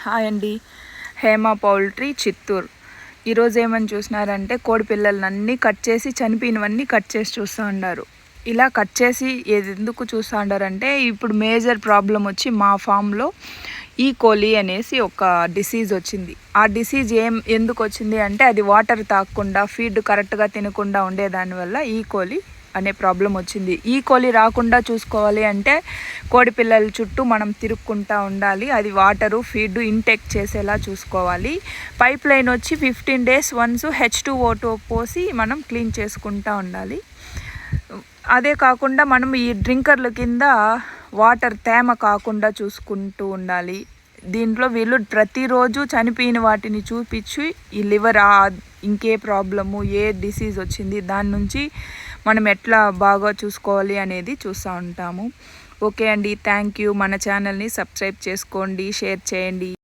Hi అండి, Hema poultry Chittoor. ఈరోజు ఏమని చూసినారంటే కోడి పిల్లలన్నీ కట్ చేసి చనిపోయినవన్నీ కట్ చేసి చూస్తూ ఉన్నారు. ఇలా కట్ చేసి ఎందుకు చూస్తూ ఉండారంటే ఇప్పుడు మేజర్ ప్రాబ్లం వచ్చి మా ఫామ్లో ఈ కోలి అనేసి ఒక డిసీజ్ వచ్చింది. ఆ డిసీజ్ ఎందుకు వచ్చింది అంటే అది వాటర్ తాగకుండా ఫీడ్ కరెక్ట్గా తినకుండా ఉండేదానివల్ల ఈ కోలి అనే ప్రాబ్లం వచ్చింది. ఈ కోలి రాకుండా చూసుకోవాలి అంటే కోడి పిల్లల చుట్టూ మనం తిరుక్కుంటూ ఉండాలి. అది వాటరు ఫీడ్ ఇంటేక్ చేసేలా చూసుకోవాలి. పైప్ లైన్ వచ్చి 15 days వన్స్ H2O2 పోసి మనం క్లీన్ చేసుకుంటూ ఉండాలి. అదే కాకుండా మనం ఈ డ్రింకర్ల కింద వాటర్ తేమ కాకుండా చూసుకుంటూ ఉండాలి. దీంట్లో వీళ్ళు ప్రతిరోజు చనిపోయిన వాటిని చూపించి ఈ లివర్ ఇంకే ప్రాబ్లము ఏ డిసీజ్ వచ్చింది దాని నుంచి మనం ఎట్లా బాగా చూసుకోవాలి అనేది చూస్తూ ఉంటాము. ఓకే అండి, థ్యాంక్ యూ. మన ఛానల్ని సబ్స్క్రైబ్ చేసుకోండి, షేర్ చేయండి.